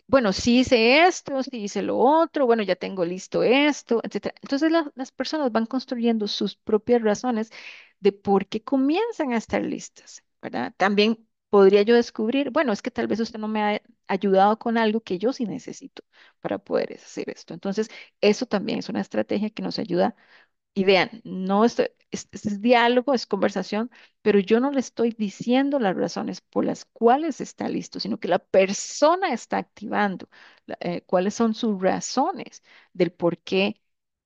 bueno, sí hice esto, sí hice lo otro, bueno, ya tengo listo esto, etcétera. Entonces las personas van construyendo sus propias razones de por qué comienzan a estar listas, ¿verdad? También podría yo descubrir, bueno, es que tal vez usted no me ha ayudado con algo que yo sí necesito para poder hacer esto. Entonces, eso también es una estrategia que nos ayuda y vean, no es diálogo, es conversación, pero yo no le estoy diciendo las razones por las cuales está listo, sino que la persona está activando cuáles son sus razones del por qué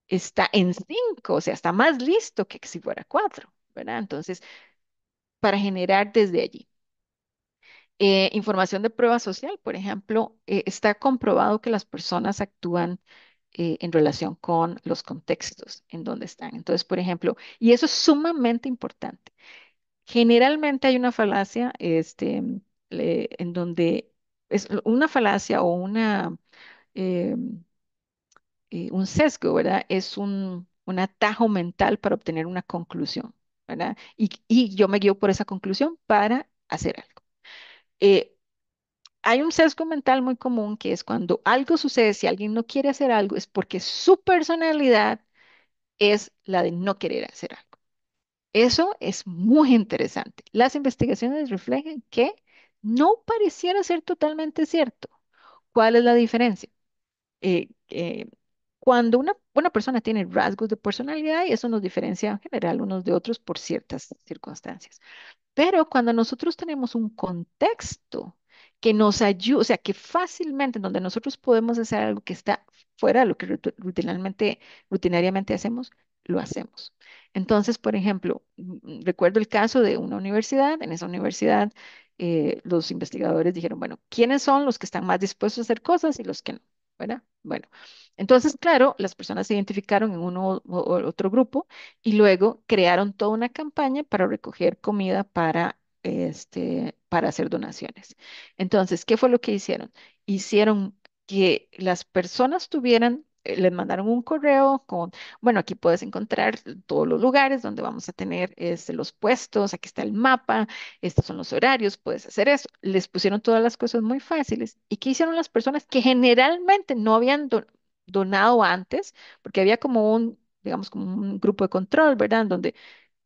está en 5, o sea, está más listo que si fuera 4, ¿verdad? Entonces, para generar desde allí. Información de prueba social, por ejemplo, está comprobado que las personas actúan en relación con los contextos en donde están. Entonces, por ejemplo, y eso es sumamente importante. Generalmente hay una falacia, en donde es una falacia o eh, un sesgo, ¿verdad? Es un atajo mental para obtener una conclusión, ¿verdad? Y yo me guío por esa conclusión para hacer algo. Eh, Hay un sesgo mental muy común que es cuando algo sucede, si alguien no quiere hacer algo, es porque su personalidad es la de no querer hacer algo. Eso es muy interesante. Las investigaciones reflejan que no pareciera ser totalmente cierto. ¿Cuál es la diferencia? Cuando una persona tiene rasgos de personalidad, y eso nos diferencia en general unos de otros por ciertas circunstancias. Pero cuando nosotros tenemos un contexto que nos ayuda, o sea, que fácilmente, en donde nosotros podemos hacer algo que está fuera de lo que rutinariamente hacemos, lo hacemos. Entonces, por ejemplo, recuerdo el caso de una universidad. En esa universidad, los investigadores dijeron, bueno, ¿quiénes son los que están más dispuestos a hacer cosas y los que no? ¿Verdad? Bueno, entonces, claro, las personas se identificaron en uno o otro grupo y luego crearon toda una campaña para recoger comida para hacer donaciones. Entonces, ¿qué fue lo que hicieron? Hicieron que las personas tuvieran, les mandaron un correo con, bueno, aquí puedes encontrar todos los lugares donde vamos a tener los puestos, aquí está el mapa, estos son los horarios, puedes hacer eso. Les pusieron todas las cosas muy fáciles. ¿Y qué hicieron las personas que generalmente no habían donado antes? Porque había como digamos, como un grupo de control, ¿verdad? Donde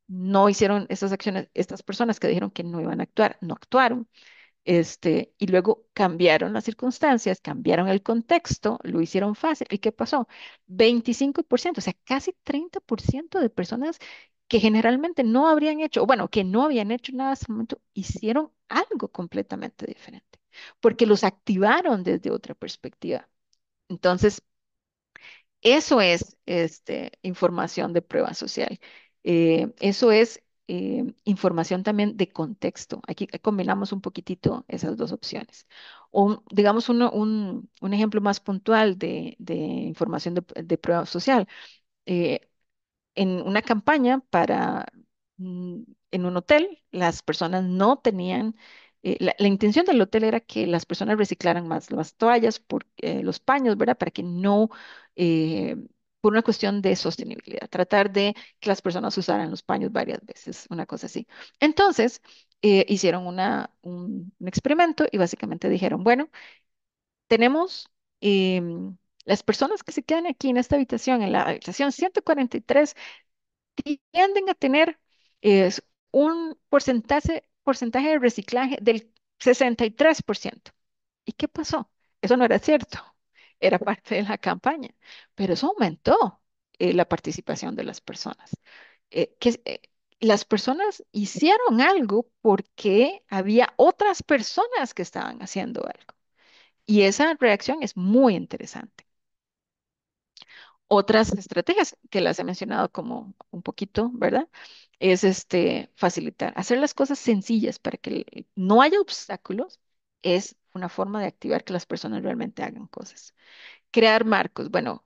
no hicieron esas acciones, estas personas que dijeron que no iban a actuar, no actuaron, y luego cambiaron las circunstancias, cambiaron el contexto, lo hicieron fácil. ¿Y qué pasó? 25%, o sea, casi 30% de personas que generalmente no habrían hecho, o bueno, que no habían hecho nada hasta el momento, hicieron algo completamente diferente, porque los activaron desde otra perspectiva. Entonces, eso es información de prueba social. Eso es información también de contexto. Aquí combinamos un poquitito esas dos opciones. O digamos un ejemplo más puntual de información de prueba social. eh, en una campaña en un hotel, las personas no tenían, la intención del hotel era que las personas reciclaran más las toallas, los paños, ¿verdad? Para que no, eh, por una cuestión de sostenibilidad, tratar de que las personas usaran los paños varias veces, una cosa así. Entonces, hicieron un experimento y básicamente dijeron, bueno, tenemos las personas que se quedan aquí en esta habitación, en la habitación 143, tienden a tener es, un porcentaje de reciclaje del 63%. ¿Y qué pasó? Eso no era cierto, era parte de la campaña, pero eso aumentó la participación de las personas. Las personas hicieron algo porque había otras personas que estaban haciendo algo. Y esa reacción es muy interesante. Otras estrategias que las he mencionado como un poquito, ¿verdad? Es facilitar, hacer las cosas sencillas para que no haya obstáculos, es una forma de activar que las personas realmente hagan cosas. Crear marcos. Bueno,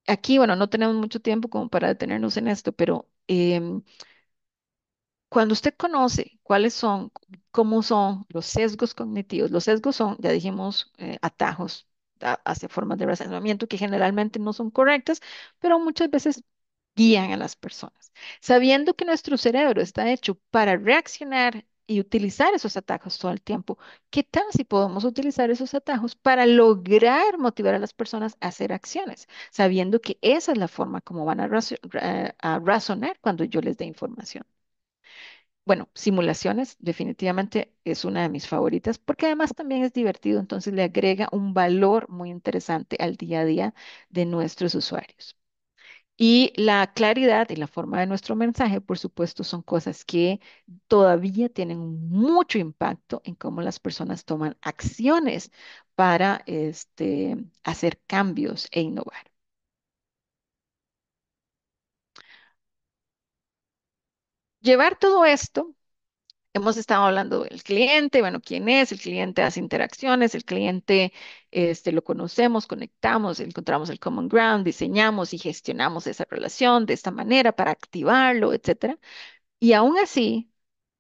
aquí, bueno, no tenemos mucho tiempo como para detenernos en esto, pero cuando usted conoce cuáles son, cómo son los sesgos cognitivos, los sesgos son, ya dijimos, atajos hacia formas de razonamiento que generalmente no son correctas, pero muchas veces guían a las personas. Sabiendo que nuestro cerebro está hecho para reaccionar y utilizar esos atajos todo el tiempo, ¿qué tal si podemos utilizar esos atajos para lograr motivar a las personas a hacer acciones, sabiendo que esa es la forma como van a razonar cuando yo les dé información? Bueno, simulaciones definitivamente es una de mis favoritas porque además también es divertido, entonces le agrega un valor muy interesante al día a día de nuestros usuarios. Y la claridad y la forma de nuestro mensaje, por supuesto, son cosas que todavía tienen mucho impacto en cómo las personas toman acciones para hacer cambios e innovar. Llevar todo esto. Hemos estado hablando del cliente, bueno, quién es, el cliente hace interacciones, el cliente lo conocemos, conectamos, encontramos el common ground, diseñamos y gestionamos esa relación de esta manera para activarlo, etcétera. Y aún así,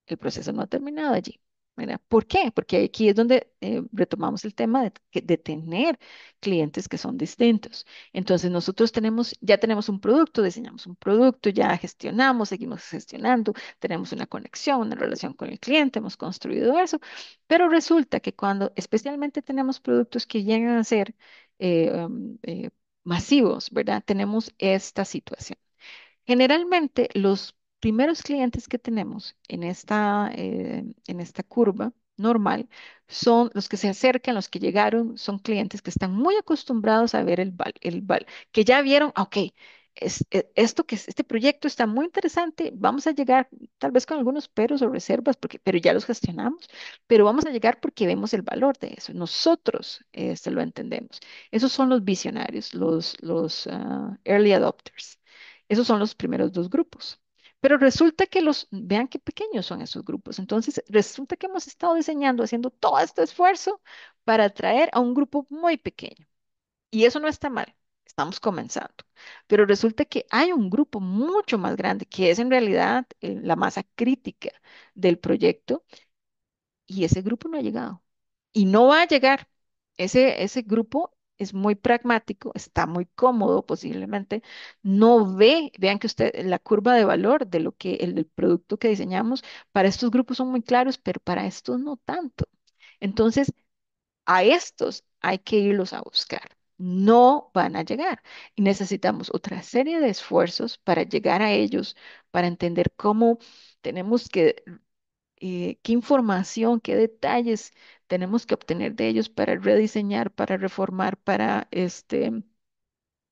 el proceso no ha terminado allí, ¿verdad? ¿Por qué? Porque aquí es donde retomamos el tema de tener clientes que son distintos. Entonces, nosotros ya tenemos un producto, diseñamos un producto, ya gestionamos, seguimos gestionando, tenemos una conexión, una relación con el cliente, hemos construido eso, pero resulta que cuando especialmente tenemos productos que llegan a ser masivos, ¿verdad? Tenemos esta situación. Generalmente, los primeros clientes que tenemos en esta curva normal son los que se acercan, los que llegaron, son clientes que están muy acostumbrados a ver que ya vieron, "Ah, ok, este proyecto está muy interesante, vamos a llegar tal vez con algunos peros o reservas, pero ya los gestionamos, pero vamos a llegar porque vemos el valor de eso, nosotros lo entendemos. Esos son los visionarios, los early adopters. Esos son los primeros dos grupos. Pero resulta que vean qué pequeños son esos grupos. Entonces, resulta que hemos estado diseñando, haciendo todo este esfuerzo para atraer a un grupo muy pequeño. Y eso no está mal, estamos comenzando. Pero resulta que hay un grupo mucho más grande, que es en realidad la masa crítica del proyecto, y ese grupo no ha llegado. Y no va a llegar. Ese grupo es muy pragmático, está muy cómodo posiblemente, no vean que usted, la curva de valor de lo que el producto que diseñamos, para estos grupos son muy claros, pero para estos no tanto. Entonces, a estos hay que irlos a buscar. No van a llegar y necesitamos otra serie de esfuerzos para llegar a ellos, para entender cómo tenemos que qué información, qué detalles tenemos que obtener de ellos para rediseñar, para reformar, para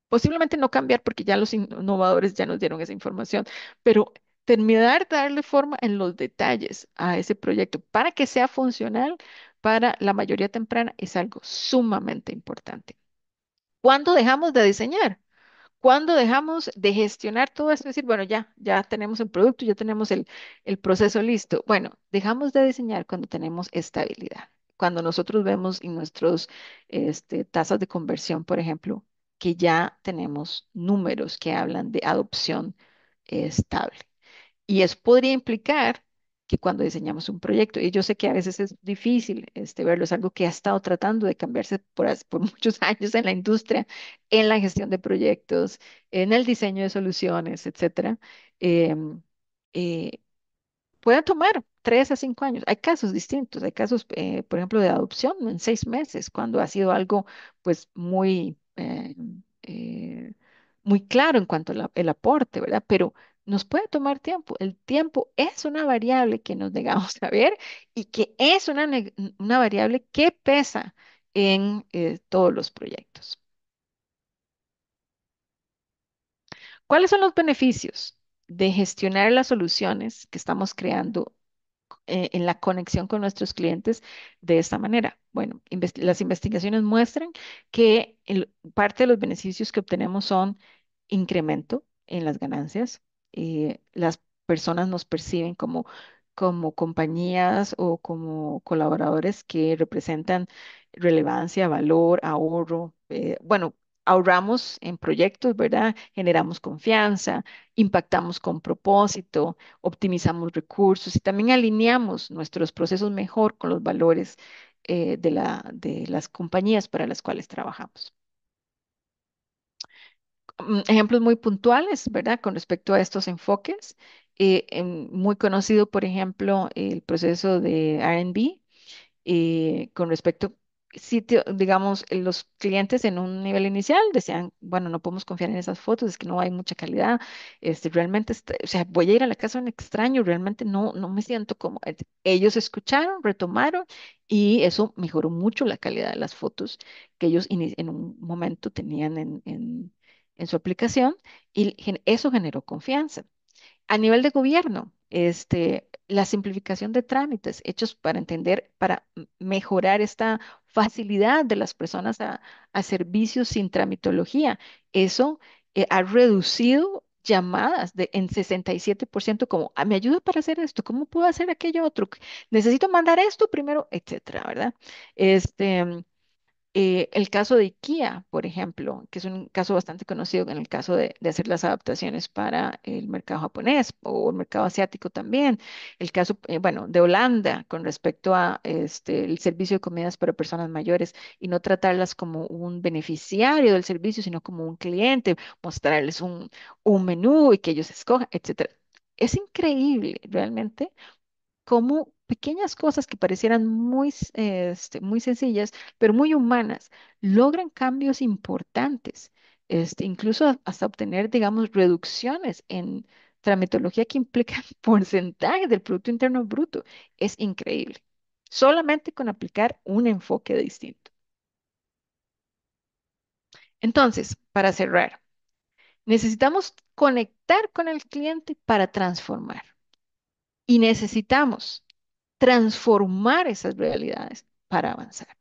posiblemente no cambiar porque ya los innovadores ya nos dieron esa información, pero terminar de darle forma en los detalles a ese proyecto para que sea funcional para la mayoría temprana es algo sumamente importante. ¿Cuándo dejamos de diseñar? ¿Cuándo dejamos de gestionar todo esto? Decir, bueno, ya tenemos el producto, ya tenemos el proceso listo. Bueno, dejamos de diseñar cuando tenemos estabilidad. Cuando nosotros vemos en nuestros tasas de conversión, por ejemplo, que ya tenemos números que hablan de adopción estable. Y eso podría implicar que cuando diseñamos un proyecto, y yo sé que a veces es difícil verlo, es algo que ha estado tratando de cambiarse por muchos años en la industria, en la gestión de proyectos, en el diseño de soluciones, etcétera. em, eh, Puede tomar 3 a 5 años. Hay casos distintos, hay casos, por ejemplo, de adopción en 6 meses, cuando ha sido algo pues muy claro en cuanto al aporte, ¿verdad? Pero nos puede tomar tiempo. El tiempo es una variable que nos negamos a ver y que es una variable que pesa en todos los proyectos. ¿Cuáles son los beneficios de gestionar las soluciones que estamos creando en la conexión con nuestros clientes de esta manera? Bueno, las investigaciones muestran que parte de los beneficios que obtenemos son incremento en las ganancias. Las personas nos perciben como compañías o como colaboradores que representan relevancia, valor, ahorro. Bueno, ahorramos en proyectos, ¿verdad? Generamos confianza, impactamos con propósito, optimizamos recursos y también alineamos nuestros procesos mejor con los valores de las compañías para las cuales trabajamos. Ejemplos muy puntuales, ¿verdad? Con respecto a estos enfoques. Muy conocido, por ejemplo, el proceso de R&D con respecto, sitio, digamos, los clientes en un nivel inicial decían, bueno, no podemos confiar en esas fotos, es que no hay mucha calidad, realmente, o sea, voy a ir a la casa de un extraño, realmente no me siento como, ellos escucharon, retomaron y eso mejoró mucho la calidad de las fotos que ellos en un momento tenían en su aplicación y eso generó confianza. A nivel de gobierno, la simplificación de trámites hechos para entender, para mejorar esta facilidad de las personas a servicios sin tramitología. Eso ha reducido llamadas en 67% como, "Ah, me ayuda para hacer esto, ¿cómo puedo hacer aquello otro? Necesito mandar esto primero, etcétera, ¿verdad? Este, el caso de IKEA, por ejemplo, que es un caso bastante conocido en el caso de hacer las adaptaciones para el mercado japonés o el mercado asiático también. El caso, bueno, de Holanda con respecto a el servicio de comidas para personas mayores y no tratarlas como un beneficiario del servicio, sino como un cliente, mostrarles un menú y que ellos escojan, etcétera. Es increíble realmente cómo pequeñas cosas que parecieran muy sencillas, pero muy humanas, logran cambios importantes, incluso hasta obtener, digamos, reducciones en tramitología que implican porcentajes del Producto Interno Bruto. Es increíble. Solamente con aplicar un enfoque distinto. Entonces, para cerrar, necesitamos conectar con el cliente para transformar y necesitamos transformar esas realidades para avanzar.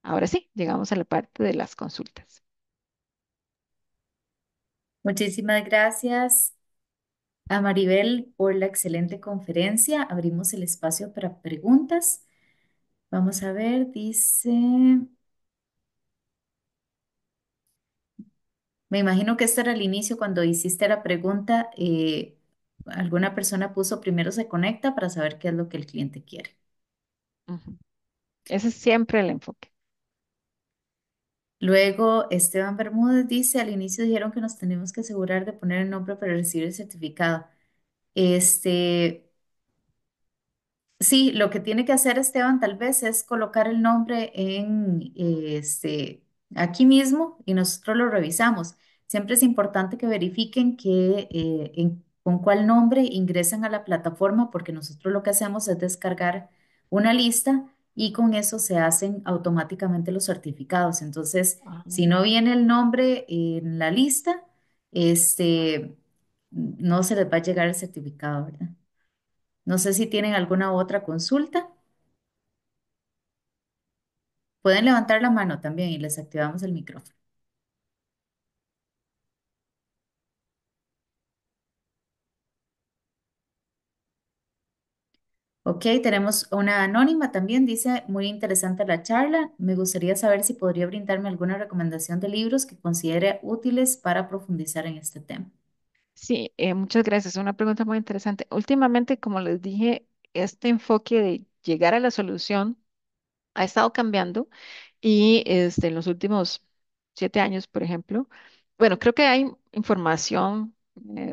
Ahora sí, llegamos a la parte de las consultas. Muchísimas gracias a Maribel por la excelente conferencia. Abrimos el espacio para preguntas. Vamos a ver, dice, me imagino que este era el inicio cuando hiciste la pregunta. Alguna persona puso primero se conecta para saber qué es lo que el cliente quiere. Ujú. Ese es siempre el enfoque. Luego, Esteban Bermúdez dice, al inicio dijeron que nos tenemos que asegurar de poner el nombre para recibir el certificado. Este, Sí, lo que tiene que hacer Esteban tal vez es colocar el nombre aquí mismo y nosotros lo revisamos. Siempre es importante que verifiquen con cuál nombre ingresan a la plataforma porque nosotros lo que hacemos es descargar una lista y con eso se hacen automáticamente los certificados. Entonces, Ah, si no viene el nombre en la lista, este, no se les va a llegar el certificado, ¿verdad? No sé si tienen alguna otra consulta. Pueden levantar la mano también y les activamos el micrófono. Ok, tenemos una anónima también, dice, muy interesante la charla. Me gustaría saber si podría brindarme alguna recomendación de libros que considere útiles para profundizar en este tema. Sí, muchas gracias. Una pregunta muy interesante. Últimamente, como les dije, este enfoque de llegar a la solución ha estado cambiando y en los últimos 7 años, por ejemplo, bueno, creo que hay información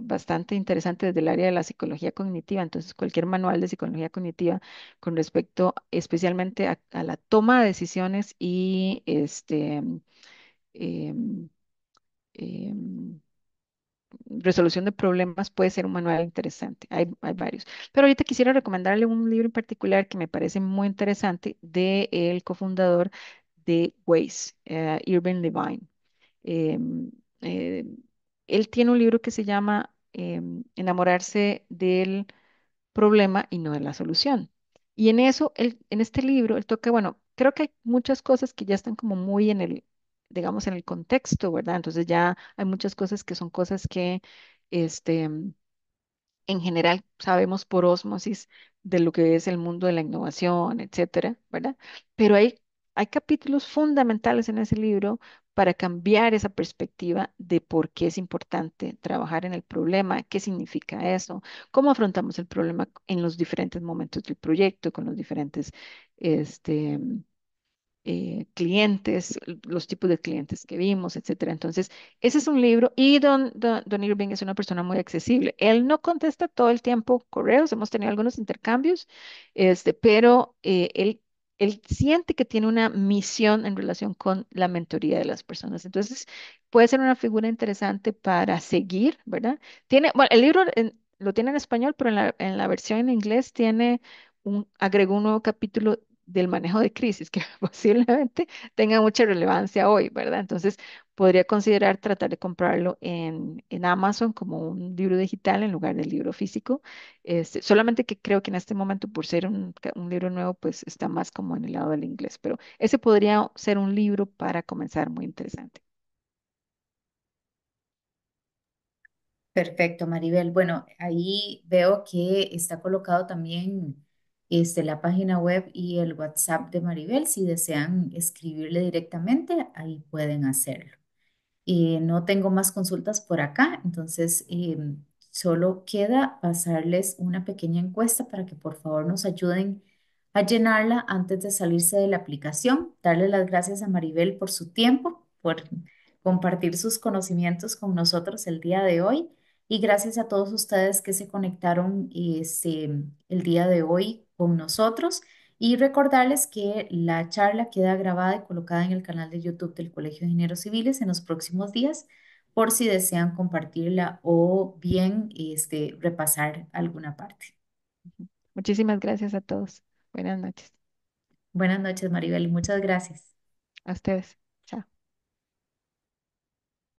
bastante interesante desde el área de la psicología cognitiva. Entonces, cualquier manual de psicología cognitiva con respecto especialmente a la toma de decisiones y em, em, resolución de problemas puede ser un manual interesante. Hay varios. Pero ahorita quisiera recomendarle un libro en particular que me parece muy interesante de el cofundador de Waze, Irving Levine. Em, eh, Él tiene un libro que se llama Enamorarse del problema y no de la solución. Y en eso, en este libro, él toca, bueno, creo que hay muchas cosas que ya están como muy en el, digamos, en el contexto, ¿verdad? Entonces ya hay muchas cosas que son cosas que, este, en general sabemos por ósmosis de lo que es el mundo de la innovación, etcétera, ¿verdad? Pero hay capítulos fundamentales en ese libro para cambiar esa perspectiva de por qué es importante trabajar en el problema, qué significa eso, cómo afrontamos el problema en los diferentes momentos del proyecto, con los diferentes, este, clientes, los tipos de clientes que vimos, etcétera. Entonces, ese es un libro y don Irving es una persona muy accesible. Él no contesta todo el tiempo correos, hemos tenido algunos intercambios, pero él siente que tiene una misión en relación con la mentoría de las personas. Entonces, puede ser una figura interesante para seguir, ¿verdad? Bueno, el libro lo tiene en español, pero en la versión en inglés agregó un nuevo capítulo del manejo de crisis, que posiblemente tenga mucha relevancia hoy, ¿verdad? Entonces, podría considerar tratar de comprarlo en Amazon como un libro digital en lugar del libro físico. Solamente que creo que en este momento, por ser un libro nuevo, pues está más como en el lado del inglés, pero ese podría ser un libro para comenzar muy interesante. Perfecto, Maribel. Bueno, ahí veo que está colocado también la página web y el WhatsApp de Maribel. Si desean escribirle directamente, ahí pueden hacerlo. No tengo más consultas por acá, entonces solo queda pasarles una pequeña encuesta para que por favor nos ayuden a llenarla antes de salirse de la aplicación. Darle las gracias a Maribel por su tiempo, por compartir sus conocimientos con nosotros el día de hoy y gracias a todos ustedes que se conectaron el día de hoy con nosotros. Y recordarles que la charla queda grabada y colocada en el canal de YouTube del Colegio de Ingenieros Civiles en los próximos días, por si desean compartirla o bien repasar alguna parte. Muchísimas gracias a todos. Buenas noches. Buenas noches, Maribel, y muchas gracias. A ustedes.